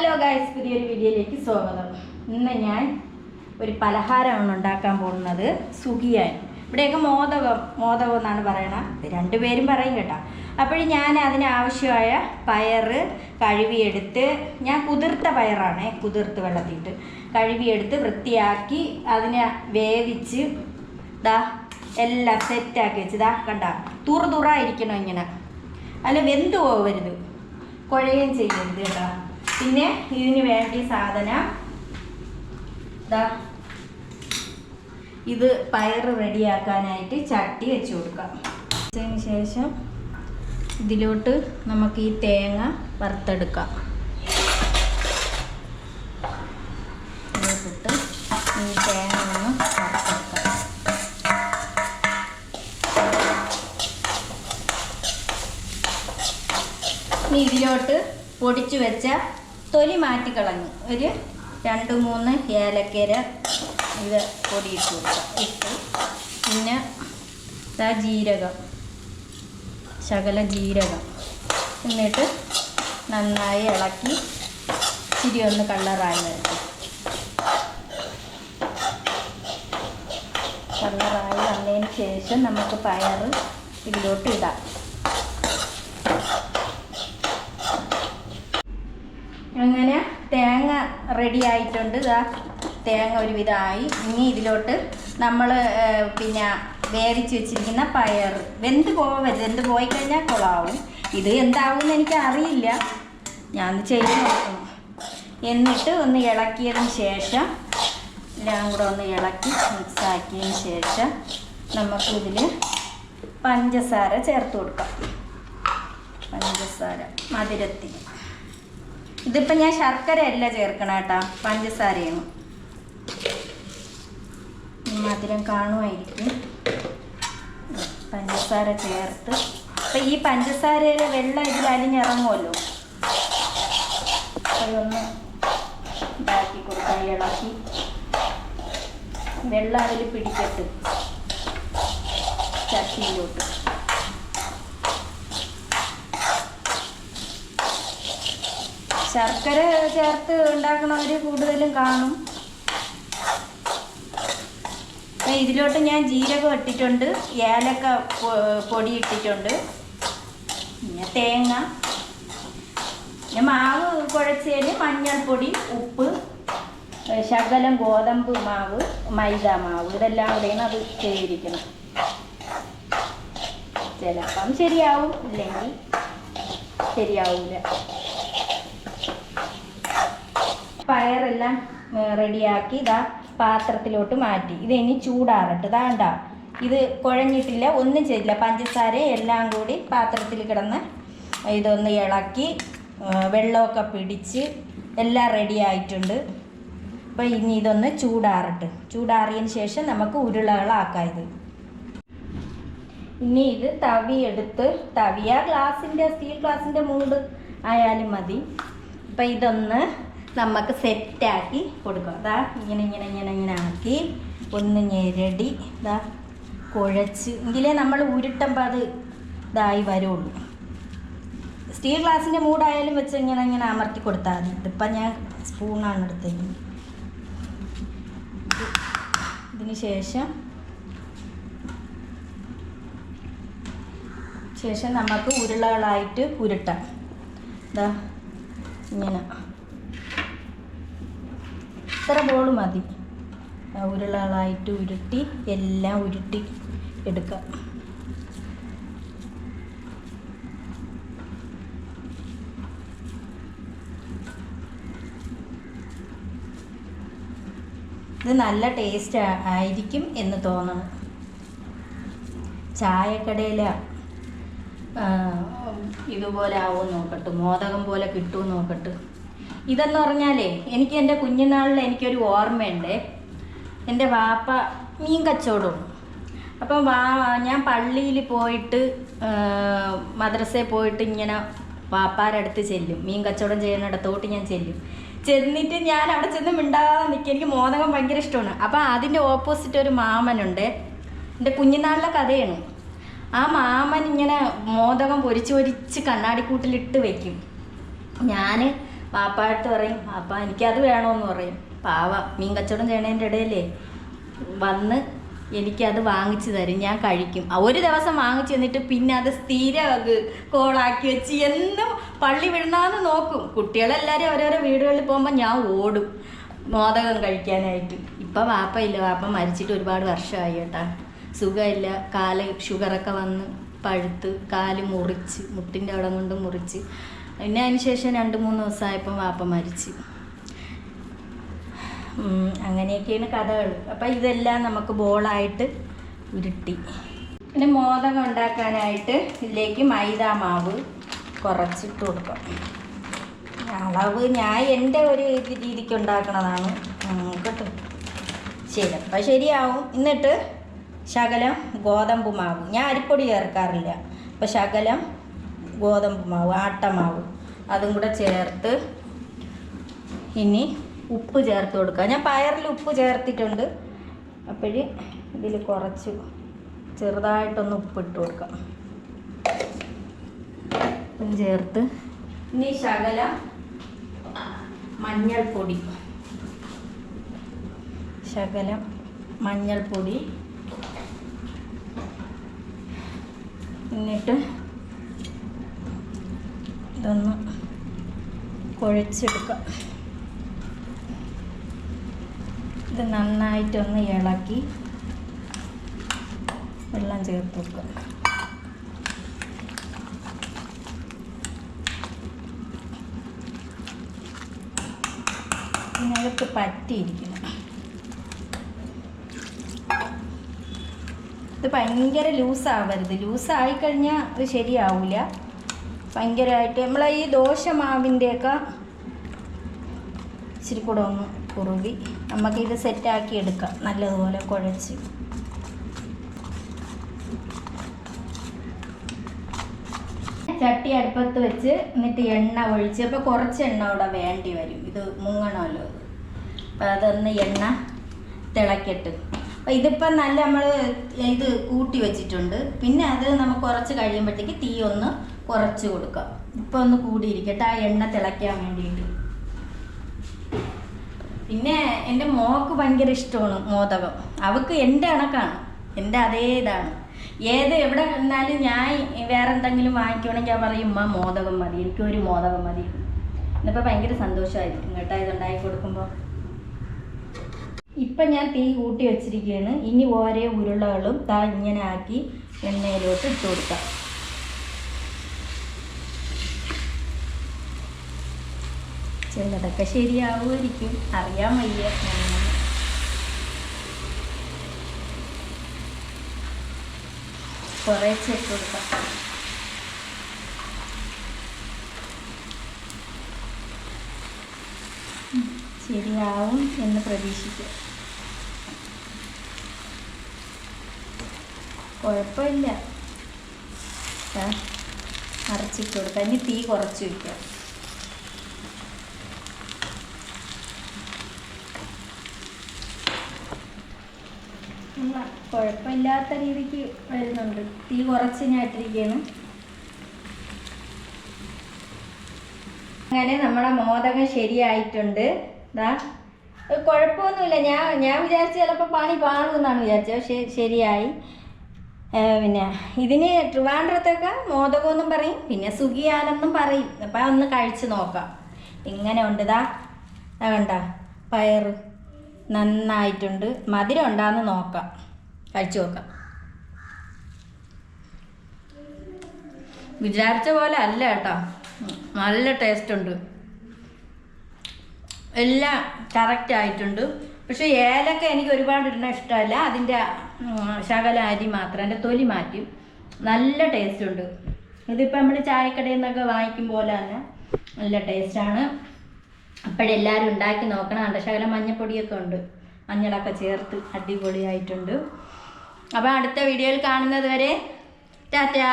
Hello guys, പുതിയൊരു വീഡിയോയിലേക്ക് സ്വാഗതം. ഇന്ന് ഞാൻ ഒരു പലഹാരമാണ് ഉണ്ടാക്കാൻ പോകുന്നത്. സുഖിയാൻ, ഇവിടെയൊക്കെ മോദകം എന്നാണ് പറയണത്. രണ്ടുപേരും പറയും കേട്ടോ. അപ്പോൾ ഞാൻ അതിനാവശ്യമായ പയറ് കഴുകിയെടുത്ത്, ഞാൻ കുതിർത്ത പയറാണ്, കുതിർത്ത് വെള്ളത്തിട്ട് കഴുകിയെടുത്ത് വൃത്തിയാക്കി അതിനെ വേവിച്ച് എല്ലാം സെറ്റാക്കി വെച്ച് കണ്ട തുറായിരിക്കണം. ഇങ്ങനെ അല്ല വെന്ത് പോകരുത്, കുഴയും ചെയ്യരുത് കേട്ടോ. പിന്നെ ഇതിന് വേണ്ടി സാധനം ഇത് പയറ് റെഡിയാക്കാനായിട്ട് ചട്ടി വെച്ച് കൊടുക്കാം. അതിന് ശേഷം ഇതിലോട്ട് നമുക്ക് ഈ തേങ്ങ വറുത്തെടുക്കാം. ഇതിലോട്ടിട്ട് ഈ തേങ്ങ ഒന്ന് വറുത്തെടുക്കാം. ഇനി ഇതിലോട്ട് പൊടിച്ചു വെച്ച തൊലി മാറ്റിക്കളഞ്ഞ് ഒരു 2-3 ഏലക്കര ഇത് പൊടിയിട്ട് കൊടുക്കാം. ഇട്ട് പിന്നെ ജീരകം, ശകല ജീരകം എന്നിട്ട് നന്നായി ഇളക്കി ഇച്ചിരി ഒന്ന് കളറായി വരട്ടെ. കളറായി വന്നതിന് ശേഷം നമുക്ക് പയർ ഇതിലോട്ട് ഇടാം. അങ്ങനെ തേങ്ങ റെഡി ആയിട്ടുണ്ട്. തേങ്ങ ഒരുവിധമായി. ഇനി ഇതിലോട്ട് നമ്മൾ പിന്നെ വേവിച്ച് വെച്ചിരിക്കുന്ന പയർ വെന്ത് പോവരുത്, വെന്ത് പോയി കഴിഞ്ഞാൽ കൊളാവും. ഇത് എന്താവുമെന്ന് എനിക്ക് അറിയില്ല, ഞാൻ ചെയ്ത് നോക്കണം. എന്നിട്ട് ഒന്ന് ഇളക്കിയതിന് ശേഷം എല്ലാം കൂടെ ഒന്ന് ഇളക്കി മിക്സാക്കിയതിന് ശേഷം നമുക്കിതിൽ പഞ്ചസാര ചേർത്ത് കൊടുക്കാം. പഞ്ചസാര മധുരത്തിന്. ഇതിപ്പോൾ ഞാൻ ശർക്കരയല്ല ചേർക്കണം കേട്ടോ, പഞ്ചസാരയാണ്. മധുരം കാണുമായിരിക്കും. പഞ്ചസാര ചേർത്ത് അപ്പം ഈ പഞ്ചസാരയിലെ വെള്ളം ഇതിൽ അലിഞ്ഞിറങ്ങുമല്ലോ, അതൊന്ന് ഇതാക്കി കൊടുക്കാം. ഇളക്കി വെള്ളം അതിൽ പിടിക്കട്ട് ചട്ടിയിലോട്ട്. ശർക്കര ചേർത്ത് ഉണ്ടാക്കണവർ കൂടുതലും കാണും. ഇതിലോട്ട് ഞാൻ ജീരകം ഇട്ടിട്ടുണ്ട്, ഏലക്ക പൊടി ഇട്ടിട്ടുണ്ട്, പിന്നെ തേങ്ങ, പിന്നെ മാവ് കുഴച്ചതിന് മഞ്ഞൾപ്പൊടി, ഉപ്പ്, ശകലം ഗോതമ്പ് മാവ്, മൈദ മാവ്, ഇതെല്ലാം കൂടെയാണ് അത് ചെയ്തിരിക്കണം. ചിലപ്പം ശരിയാവും, ഇല്ലെങ്കിൽ ശരിയാവില്ല. പയറെല്ലാം റെഡിയാക്കി പാത്രത്തിലോട്ട് മാറ്റി. ഇത് ഇനി ചൂടാറട്ടെ. വേണ്ട, ഇത് കുഴഞ്ഞിട്ടില്ല, ഒന്നും ചെയ്തില്ല. പഞ്ചസാര എല്ലാം കൂടി പാത്രത്തിൽ കിടന്ന് ഇതൊന്ന് ഇളക്കി വെള്ളമൊക്കെ പിടിച്ച് എല്ലാം റെഡി ആയിട്ടുണ്ട്. അപ്പോൾ ഇനി ഇതൊന്ന് ചൂടാറട്ടെ. ചൂടാറിയതിന് ശേഷം നമുക്ക് ഉരുളകളാക്കാം. ഇത് ഇനി ഇത് തവിയെടുത്ത്, തവിയ ഗ്ലാസിൻ്റെ സ്റ്റീൽ ഗ്ലാസിൻ്റെ മൂട് ആയാലും മതി. അപ്പം ഇതൊന്ന് നമുക്ക് സെറ്റാക്കി കൊടുക്കാം. ഇങ്ങനെ ആക്കി ഒന്ന് ഞെരടി കുഴച്ച് എങ്കിലേ നമ്മൾ ഉരുട്ടുമ്പോൾ അത് ഇതായി വരുള്ളൂ. സ്റ്റീൽ ഗ്ലാസിൻ്റെ മൂടായാലും വെച്ച് ഇങ്ങനെ അമർത്തി കൊടുത്താൽ മതി. ഇതിപ്പം ഞാൻ സ്പൂണാണ് എടുത്തത്. ഇതിന് ശേഷം നമുക്ക് ഉരുളകളായിട്ട് ഉരുട്ടാം. ഇങ്ങനെ ഇത്ര ബോൾ മതി. ഉരുളകളായിട്ട് ഉരുട്ടി എല്ലാം ഉരുട്ടി എടുക്കാം. ഇത് നല്ല ടേസ്റ്റ് ആയിരിക്കും എന്ന് തോന്നണം. ചായക്കടയിൽ ഇതുപോലെ ആവും നോക്കട്ടെ, മോദകം പോലെ കിട്ടുമെന്ന് നോക്കട്ടെ. ഇതെന്ന് പറഞ്ഞാലേ എനിക്ക് എൻ്റെ കുഞ്ഞുനാളിൽ എനിക്കൊരു ഓർമ്മയുണ്ട്. എൻ്റെ വാപ്പ മീൻ കച്ചവടമാണ്. അപ്പം ഞാൻ പള്ളിയിൽ പോയിട്ട് മദ്രസയിൽ പോയിട്ട് ഇങ്ങനെ വാപ്പാരടുത്ത് ചെല്ലും. മീൻ കച്ചവടം ചെയ്യുന്നിടത്തോട്ട് ഞാൻ ചെന്നിട്ട് ഞാൻ അവിടെ ചെന്ന് മിണ്ടാതെ നിൽക്കുക. എനിക്ക് മോദകം ഭയങ്കര ഇഷ്ടമാണ്. അപ്പം അതിൻ്റെ ഓപ്പോസിറ്റ് ഒരു മാമനുണ്ട്. എൻ്റെ കുഞ്ഞുനാളിലെ കഥയാണ്. ആ മാമൻ ഇങ്ങനെ മോദകം പൊരിച്ച് കണ്ണാടിക്കൂട്ടിലിട്ട് വെക്കും. ഞാൻ പാപ്പായിട്ട് പറയും പാപ്പ എനിക്കത് വേണമെന്ന് പറയും. പാവ മീൻ കച്ചവടം ചെയ്യണതിൻ്റെ ഇടയിലേ വന്ന് എനിക്കത് വാങ്ങിച്ചു തരും, ഞാൻ കഴിക്കും. ഒരു ദിവസം വാങ്ങിച്ചു തന്നിട്ട് പിന്നെ അത് സ്ഥിരം കോളാക്കി വെച്ച് എന്നും പള്ളി വിടണമെന്ന് നോക്കും. കുട്ടികളെല്ലാവരും ഓരോരോ വീടുകളിൽ പോകുമ്പോൾ ഞാൻ ഓടും മോദകം കഴിക്കാനായിട്ട്. ഇപ്പം വാപ്പ ഇല്ല, വാപ്പ മരിച്ചിട്ട് ഒരുപാട് വർഷമായി കേട്ടാ. സുഖമില്ല, കാല് ഷുഗറൊക്കെ വന്ന് പഴുത്ത് കാല് മുറിച്ച്, മുട്ടിൻ്റെ അവിടെ കൊണ്ട് മുറിച്ച്. പിന്നെ അതിന് ശേഷം 2-3 ദിവസമായപ്പം വാപ്പ മരിച്ച്. അങ്ങനെയൊക്കെയാണ് കഥകൾ. അപ്പം ഇതെല്ലാം നമുക്ക് ബോളായിട്ട് ഉരുട്ടി. പിന്നെ മോദകം ഉണ്ടാക്കാനായിട്ട് ഇതിലേക്ക് മൈദാ മാവ് കുറച്ചിട്ട് കൊടുക്കാം. അളവ് ഞാൻ എൻ്റെ ഒരു രീതിക്ക് ഉണ്ടാക്കണതാണ് കേട്ടോ. ചിലപ്പോൾ ശരിയാവും. എന്നിട്ട് ശകലം ഗോതമ്പ് മാവ്, ഞാൻ അരിപ്പൊടി ചേർക്കാറില്ല, അപ്പോൾ ശകലം ഗോതമ്പ് മാവ്, ആട്ടമാവ് അതും കൂടെ ചേർത്ത് ഇനി ഉപ്പ് ചേർത്ത് കൊടുക്കുക. ഞാൻ പയറിൽ ഉപ്പ് ചേർത്തിട്ടുണ്ട്. അപ്പോഴ് ഇതിൽ കുറച്ച് ചെറുതായിട്ടൊന്ന് ഉപ്പിട്ട് കൊടുക്കാം. ഉപ്പും ചേർത്ത് ഇനി ശകലം മഞ്ഞൾപ്പൊടി, എന്നിട്ട് ഇതൊന്ന് കുഴച്ചെടുക്കാം. ഇത് നന്നായിട്ടൊന്ന് ഇളക്കി വെള്ളം ചേർത്ത് വെക്കുക. ഇതിനകത്ത് പറ്റിയിരിക്കണം. ഇത് ഭയങ്കര ലൂസാവരുത്. ലൂസായിക്കഴിഞ്ഞാൽ അത് ശരിയാവില്ല. ഭയങ്കരമായിട്ട് നമ്മളെ ഈ ദോശമാവിൻ്റെയൊക്കെ ഇച്ചിരി കൂടെ ഒന്ന് കുറുകി നമുക്കിത് സെറ്റാക്കി എടുക്കാം. നല്ലതുപോലെ കുഴച്ച് ചട്ടി അടുപ്പത്ത് വെച്ച് എന്നിട്ട് എണ്ണ ഒഴിച്ച്, അപ്പോൾ കുറച്ച് എണ്ണ ഇവിടെ വേണ്ടി വരും, ഇത് മുങ്ങണമല്ലോ. അപ്പം അതൊന്ന് എണ്ണ തിളക്കട്ട്. അപ്പം ഇതിപ്പം നല്ല നമ്മൾ ഇത് കൂട്ടി വെച്ചിട്ടുണ്ട്. പിന്നെ അത് നമുക്ക് കുറച്ച് കഴിയുമ്പോഴത്തേക്ക് തീ ഒന്ന് കുറച്ച് കൊടുക്കാം. ഇപ്പം ഒന്ന് കൂടിയിരിക്കട്ടെ ആ എണ്ണ തിളയ്ക്കാൻ വേണ്ടിയിട്ട്. പിന്നെ എൻ്റെ മോൾക്ക് ഭയങ്കര ഇഷ്ടമാണ് മോദകം. അവൾക്ക് എൻ്റെ കണക്കാണ്, എൻ്റെ അതേ ഇതാണ്. എവിടെ നിന്നാലും ഞാൻ വേറെ എന്തെങ്കിലും വാങ്ങിക്കുകയാണെങ്കിൽ ഞാൻ പറയും ഉമ്മ മോദകം മതി, എനിക്കൊരു മോദകം മതി. എന്നിപ്പോൾ ഭയങ്കര സന്തോഷമായിരിക്കും കേട്ടോ ഇതുണ്ടാക്കി കൊടുക്കുമ്പോൾ. ഇപ്പം ഞാൻ തീ കൂട്ടി വെച്ചിരിക്കുകയാണ്. ഇനി ഓരോ ഉരുളകളും ഇങ്ങനെ ആക്കി എണ്ണയിലോട്ട് ഇട്ട് കൊടുക്കാം. ചിലതൊക്കെ ശരിയാവുമായിരിക്കും, അറിയാൻ വയ്യ. കുറേശ്ശെ ഇട്ട് കൊടുക്കാം. ശരിയാവും എന്ന് പ്രതീക്ഷിക്കാം. കുഴപ്പമില്ല, അരച്ചിട്ട് കൊടുക്കാം. ഇനി തീ കുറച്ച് വയ്ക്കാം. കുഴപ്പമില്ലാത്ത രീതിക്ക് വരുന്നുണ്ട്. തീ കുറച്ച് ഞാൻ ഇട്ടിരിക്കുകയാണ്. അങ്ങനെ നമ്മുടെ മോദകം ശരിയായിട്ടുണ്ട്. കുഴപ്പമൊന്നുമില്ല. ഞാൻ വിചാരിച്ച ചിലപ്പോൾ പണി പാടുമെന്നാണ് വിചാരിച്ചത്, പക്ഷേ ശരിയായി. പിന്നെ ഇതിന് ട്രിവാൻഡ്രത്തൊക്കെ മോദകമെന്നും പറയും, പിന്നെ സുഖിയാനെന്നും പറയും. അപ്പം ഒന്ന് കഴിച്ച് നോക്കാം ഇങ്ങനെ ഉണ്ട്. കണ്ട പയറ് നന്നായിട്ടുണ്ട്. മധുരം ഉണ്ടാന്ന് നോക്കാം, കഴിച്ചു നോക്കാം. വിചാരിച്ച പോലെ അല്ല കേട്ടോ, നല്ല ടേസ്റ്റ് ഉണ്ട്. എല്ലാം കറക്റ്റ് ആയിട്ടുണ്ട്. പക്ഷേ ഏലക്ക എനിക്ക് ഒരുപാട് ഇടുന്ന ഇഷ്ടമല്ല. അതിൻ്റെ ശകല അരി മാത്രം, അതിൻ്റെ തൊലി മാറ്റും. നല്ല ടേസ്റ്റ് ഉണ്ട്. ഇതിപ്പോൾ നമ്മൾ ചായക്കടയിൽ നിന്നൊക്കെ വാങ്ങിക്കും പോലെ തന്നെ നല്ല ടേസ്റ്റാണ്. അപ്പോഴെല്ലാവരും ഉണ്ടാക്കി നോക്കണം. കണ്ട ശകലം മഞ്ഞപ്പൊടിയൊക്കെ ഉണ്ട്, മഞ്ഞളൊക്കെ ചേർത്ത് അടിപൊളിയായിട്ടുണ്ട്. അപ്പോൾ അടുത്ത വീഡിയോയിൽ കാണുന്നത് വരെ ടാറ്റാ.